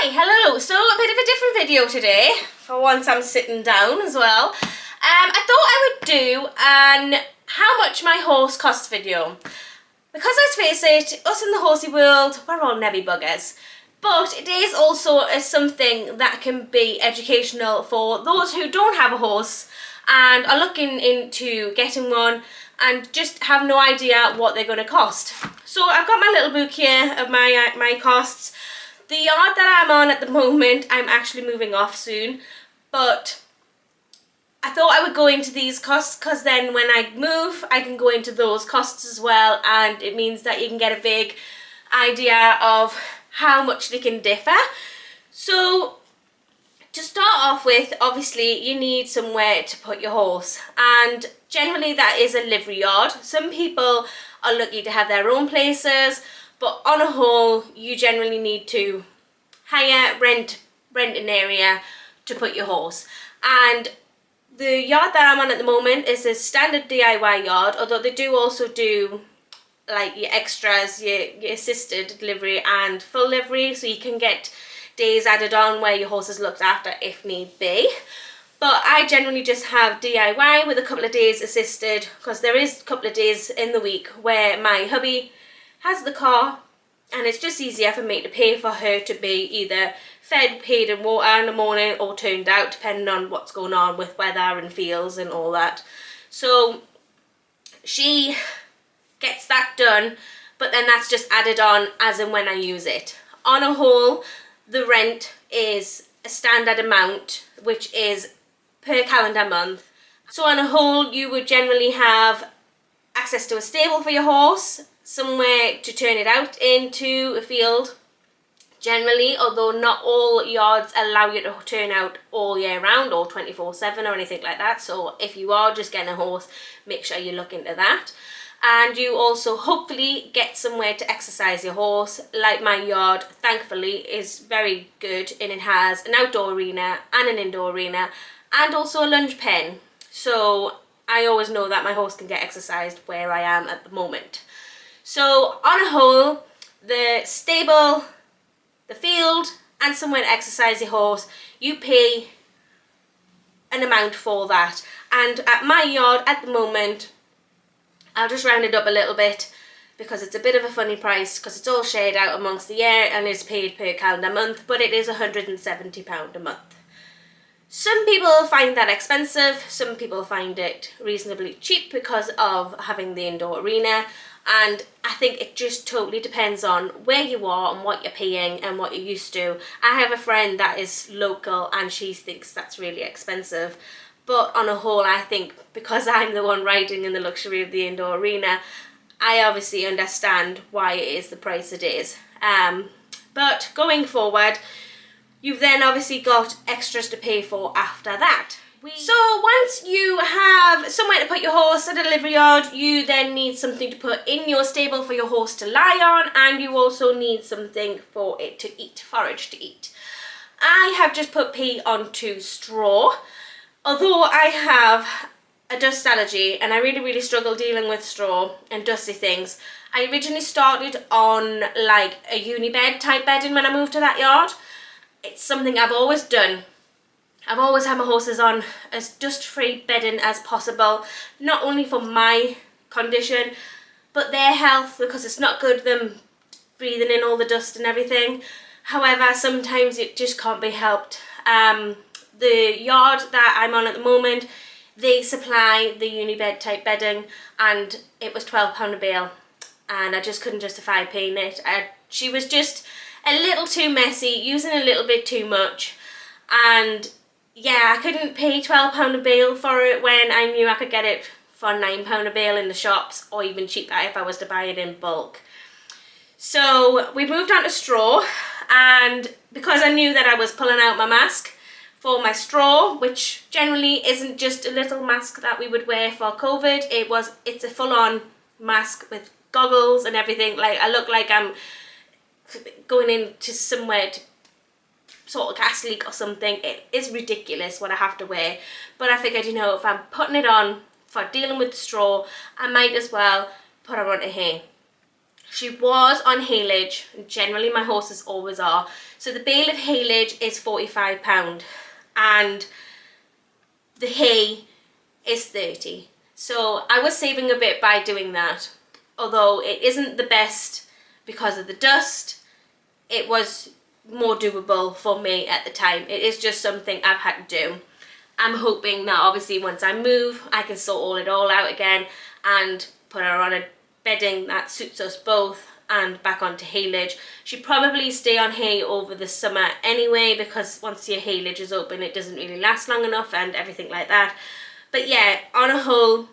Hi, hello. So a bit of a different video today. For once I'm sitting down as well. I thought I would do an how much my horse costs video. Because let's face it, us in the horsey world, we're all nebby buggers. But it is also something that can be educational for those who don't have a horse and are looking into getting one and just have no idea what they're going to cost. So I've got my little book here of my costs. The yard that I'm on at the moment, I'm actually moving off soon, but I thought I would go into these costs because then when I move, I can go into those costs as well, and it means that you can get a big idea of how much they can differ. So to start off with, obviously you need somewhere to put your horse, and generally that is a livery yard. Some people are lucky to have their own places, but on a whole you generally need to rent an area to put your horse. And the yard that I'm on at the moment is a standard DIY yard, although they do also do like your extras, your assisted livery and full livery, so you can get days added on where your horse is looked after if need be. But I generally just have DIY with a couple of days assisted, because there is a couple of days in the week where my hubby has the car and it's just easier for me to pay for her to be either fed, paid and water in the morning or turned out, depending on what's going on with weather and fields and all that. So she gets that done, but then that's just added on as and when I use it. On a whole, the rent is a standard amount, which is per calendar month. So on a whole, you would generally have access to a stable for your horse, somewhere to turn it out into a field generally, although not all yards allow you to turn out all year round or 24/7 or anything like that. So if you are just getting a horse, make sure you look into that. And you also hopefully get somewhere to exercise your horse. Like my yard, thankfully, is very good, and it has an outdoor arena and an indoor arena and also a lunge pen. So I always know that my horse can get exercised where I am at the moment. So on a whole, the stable, the field and somewhere to exercise your horse, you pay an amount for that. And at my yard at the moment, I'll just round it up a little bit because it's a bit of a funny price because it's all shared out amongst the year and it's paid per calendar month, but it is £170 a month. Some people find that expensive, some people find it reasonably cheap because of having the indoor arena, and I think it just totally depends on where you are and what you're paying and what you're used to. I have a friend that is local and she thinks that's really expensive, but on a whole I think because I'm the one riding in the luxury of the indoor arena, I obviously understand why it is the price it is. But going forward, you've then obviously got extras to pay for after that. So once you have somewhere to put your horse at a livery yard, you then need something to put in your stable for your horse to lie on, and you also need something for it to eat, forage to eat. I have just put P onto straw. Although I have a dust allergy and I really struggle dealing with straw and dusty things, I originally started on like a unibed type bedding when I moved to that yard. It's something I've always done. I've always had my horses on as dust-free bedding as possible, not only for my condition, but their health, because it's not good them breathing in all the dust and everything. However, sometimes it just can't be helped. The yard that I'm on at the moment, they supply the unibed type bedding, and it was £12 a bale, and I just couldn't justify paying it. She was just a little too messy, using a little bit too much, and yeah, I couldn't pay £12 a bale for it when I knew I could get it for £9 a bale in the shops, or even cheaper if I was to buy it in bulk. So we moved on to straw, and because I knew that I was pulling out my mask for my straw, which generally isn't just a little mask that we would wear for COVID, it's a full-on mask with goggles and everything. Like, I look like I'm going into somewhere to sort of gas leak or something. It is ridiculous what I have to wear, but I figured, you know, if I'm putting it on for dealing with straw, I might as well put it on to here. She was on haylage, and generally my horses always are. So the bale of haylage is £45 and the hay is 30. So I was saving a bit by doing that. Although it isn't the best because of the dust, it was more doable for me at the time. It is just something I've had to do. I'm hoping that obviously once I move, I can sort it all out again and put her on a bedding that suits us both and back onto haylage. She'd probably stay on hay over the summer anyway, because once your haylage is open, it doesn't really last long enough and everything like that. But yeah, on a whole,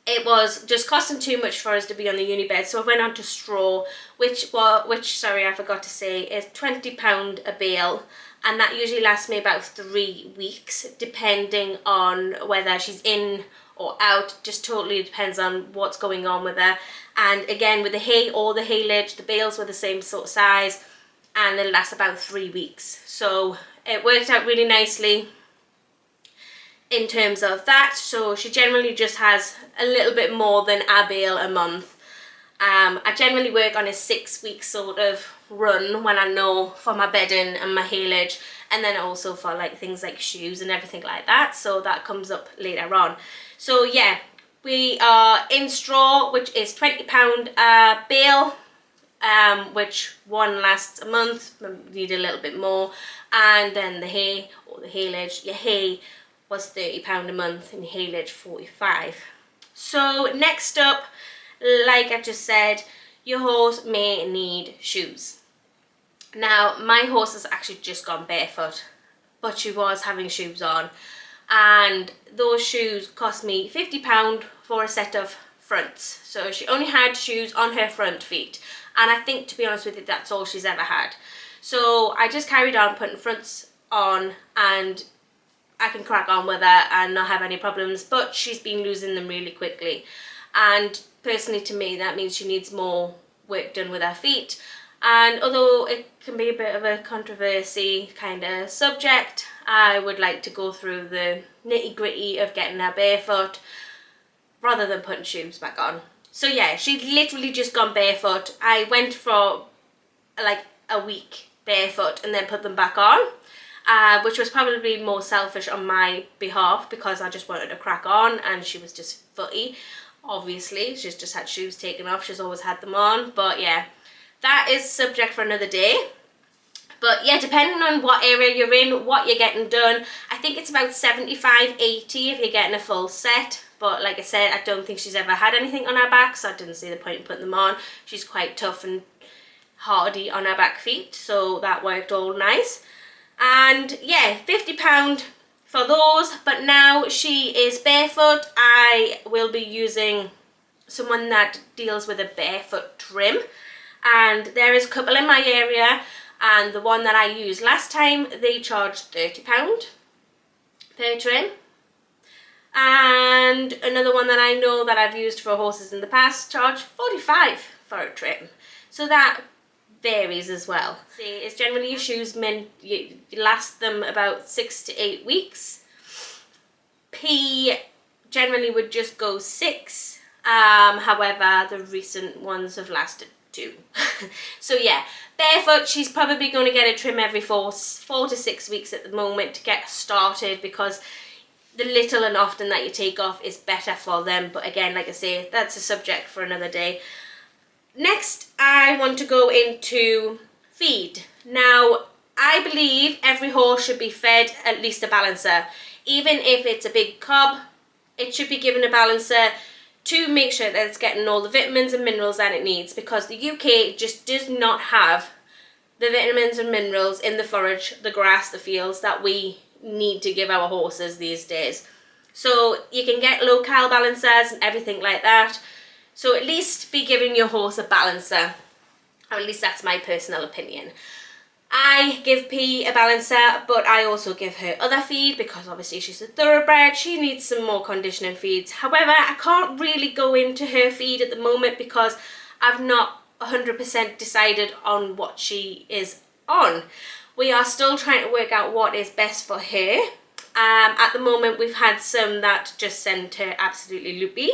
it was just costing too much for us to be on the uni bed, so I went on to straw, which sorry, I forgot to say, is £20 a bale, and that usually lasts me about 3 weeks, depending on whether she's in or out. Just totally depends on what's going on with her. And again, with the hay or the haylage, the bales were the same sort of size, and they last about 3 weeks. So it worked out really nicely in terms of that. So she generally just has a little bit more than a bale a month. I generally work on a 6 week sort of run when I know for my bedding and my haylage, and then also for like things like shoes and everything like that. So that comes up later on. So yeah, we are in straw, which is £20 a bale, which one lasts a month, need a little bit more. And then the hay or the haylage, your hay was £30 a month and haylage £45. So next up, like I just said, your horse may need shoes. Now my horse has actually just gone barefoot, but she was having shoes on, and those shoes cost me £50 for a set of fronts. So she only had shoes on her front feet, and I think, to be honest with you, that's all she's ever had. So I just carried on putting fronts on, and I can crack on with her and not have any problems, but she's been losing them really quickly. And personally, to me, that means she needs more work done with her feet. And although it can be a bit of a controversy kind of subject, I would like to go through the nitty-gritty of getting her barefoot rather than putting shoes back on. So yeah, she'd literally just gone barefoot. I went for like a week barefoot and then put them back on. Which was probably more selfish on my behalf, because I just wanted to crack on and she was just footy. Obviously, she's just had shoes taken off. She's always had them on. But yeah, that is subject for another day. But yeah, depending on what area you're in, what you're getting done, I think it's about 75, 80 if you're getting a full set. But like I said, I don't think she's ever had anything on her back, so I didn't see the point in putting them on. She's quite tough and hardy on her back feet, so that worked all nice. And yeah, £50 for those. But now she is barefoot, I will be using someone that deals with a barefoot trim, and there is a couple in my area, and the one that I used last time, they charged £30 per trim, and another one that I know that I've used for horses in the past charged £45 for a trim. So that varies as well. See, it's generally your shoes meant you last them about 6 to 8 weeks. P generally would just go 6. However, the recent ones have lasted 2. So yeah, barefoot, she's probably going to get a trim every 4 to 6 weeks at the moment to get started, because the little and often that you take off is better for them. But again, like I say, that's a subject for another day. Next, I want to go into feed. Now, I believe every horse should be fed at least a balancer. Even if it's a big cob, it should be given a balancer to make sure that it's getting all the vitamins and minerals that it needs, because the UK just does not have the vitamins and minerals in the forage, the grass, the fields that we need to give our horses these days. So you can get low-cal balancers and everything like that. So at least be giving your horse a balancer, or at least that's my personal opinion. I give P a balancer, but I also give her other feed, because obviously she's a thoroughbred, she needs some more conditioning feeds. However, I can't really go into her feed at the moment because I've not 100% decided on what she is on. We are still trying to work out what is best for her. At the moment, we've had some that just sent her absolutely loopy.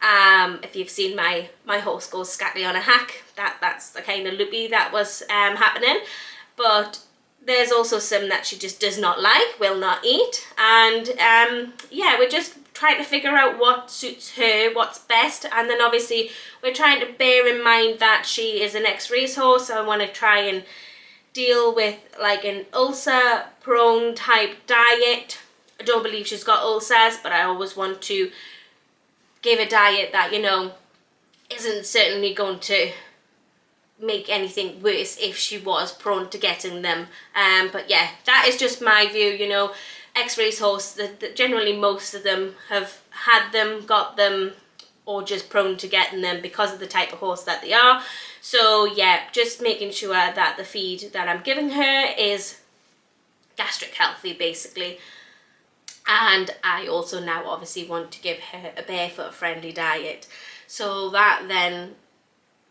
If you've seen my horse goes scatty on a hack, that's the kind of loopy that was happening. But there's also some that she just does not like, will not eat, and yeah, we're just trying to figure out what suits her, what's best. And then obviously we're trying to bear in mind that she is an ex-racehorse, so I want to try and deal with like an ulcer prone type diet. I don't believe she's got ulcers, but I always want to give a diet that, you know, isn't certainly going to make anything worse if she was prone to getting them. But yeah, that is just my view, you know. Ex-racehorse, generally most of them have had them, got them, or just prone to getting them because of the type of horse that they are. So yeah, just making sure that the feed that I'm giving her is gastric healthy, basically. And I also now obviously want to give her a barefoot friendly diet. So that then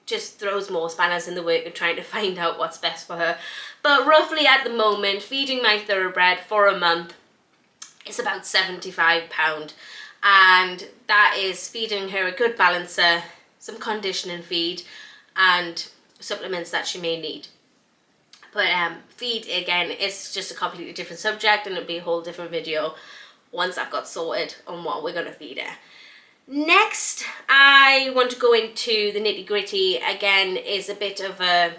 just throws more spanners in the work of trying to find out what's best for her. But roughly at the moment, feeding my Thoroughbred for a month is about £75. And that is feeding her a good balancer, some conditioning feed, and supplements that she may need. But feed, again, is just a completely different subject, and it'll be a whole different video once I've got sorted on what we're going to feed her. Next, I want to go into the nitty-gritty. Again, is a bit of a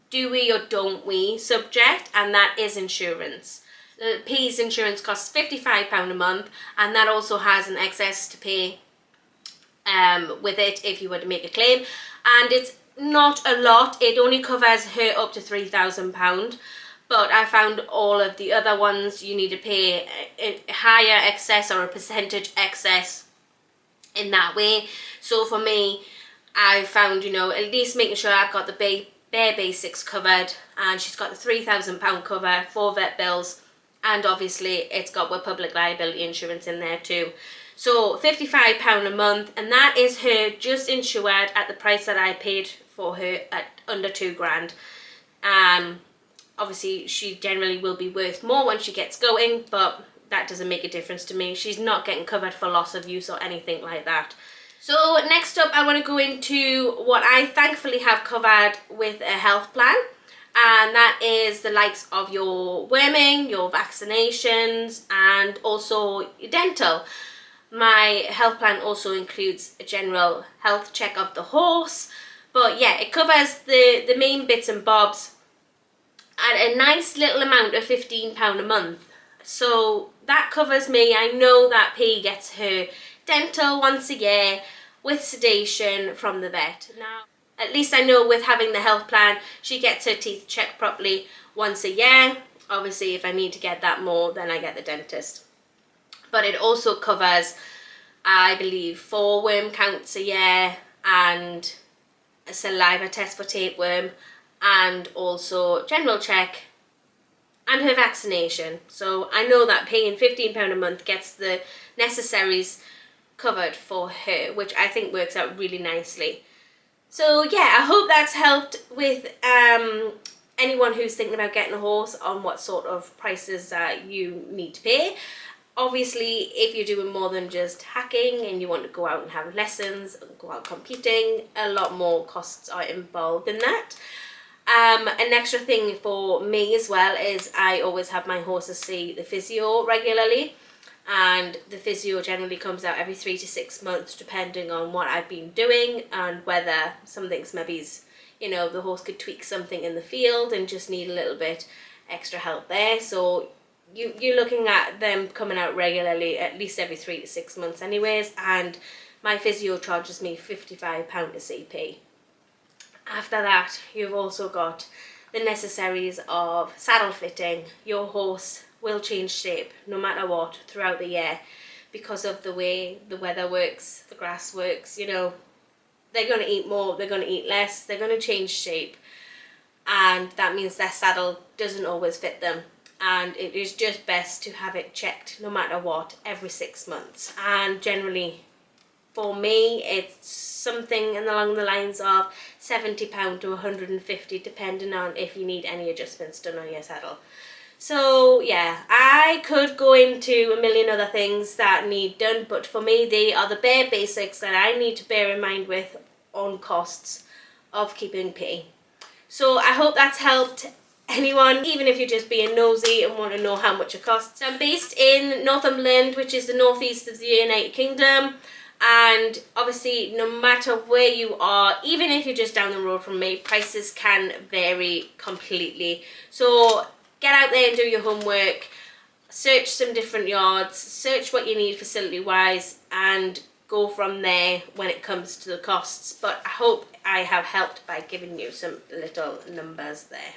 do we or don't we subject, and that is insurance. The P's insurance costs £55 a month, and that also has an excess to pay with it if you were to make a claim. And it's not a lot, it only covers her up to £3,000. But I found all of the other ones you need to pay a higher excess or a percentage excess in that way. So for me, I found, you know, at least making sure I've got the bare basics covered, and she's got the £3,000 cover for vet bills, and obviously it's got with public liability insurance in there too. So £55 a month, and that is her just insured at the price that I paid for her at under £2,000. Obviously she generally will be worth more when she gets going, but that doesn't make a difference to me. She's not getting covered for loss of use or anything like that. So next up, I want to go into what I thankfully have covered with a health plan, and that is the likes of your worming, your vaccinations, and also your dental. My health plan also includes a general health check of the horse, but yeah, it covers the main bits and bobs at a nice little amount of £15 a month. So that covers me. I know that P gets her dental once a year with sedation from the vet. Now, at least I know with having the health plan, she gets her teeth checked properly once a year. Obviously, if I need to get that more, then I get the dentist. But it also covers, I believe, 4 worm counts a year, and a saliva test for tapeworm, and also general check and her vaccination. So I know that paying £15 a month gets the necessaries covered for her, which I think works out really nicely. So yeah, I hope that's helped with anyone who's thinking about getting a horse on what sort of prices you need to pay. Obviously, if you're doing more than just hacking and you want to go out and have lessons and go out competing, a lot more costs are involved in that. An extra thing for me as well is I always have my horses see the physio regularly, and the physio generally comes out every 3 to 6 months depending on what I've been doing and whether something's maybe's, you know, the horse could tweak something in the field and just need a little bit extra help there. So you're looking at them coming out regularly, at least every 3 to 6 months anyways, and my physio charges me £55 a CP. After that, you've also got the necessaries of saddle fitting. Your horse will change shape no matter what throughout the year because of the way the weather works, the grass works, you know. They're going to eat more, they're going to eat less, they're going to change shape, and that means their saddle doesn't always fit them. And it is just best to have it checked no matter what every 6 months. And generally, for me, it's something along the lines of £70 to £150, depending on if you need any adjustments done on your saddle. So yeah, I could go into a million other things that need done, but for me they are the bare basics that I need to bear in mind with on costs of keeping pee. So I hope that's helped anyone, even if you're just being nosy and want to know how much it costs. I'm based in Northumberland, which is the northeast of the United Kingdom, and obviously no matter where you are, even if you're just down the road from me, prices can vary completely. So get out there and do your homework, search some different yards, search what you need facility wise, and go from there when it comes to the costs. But I hope I have helped by giving you some little numbers there.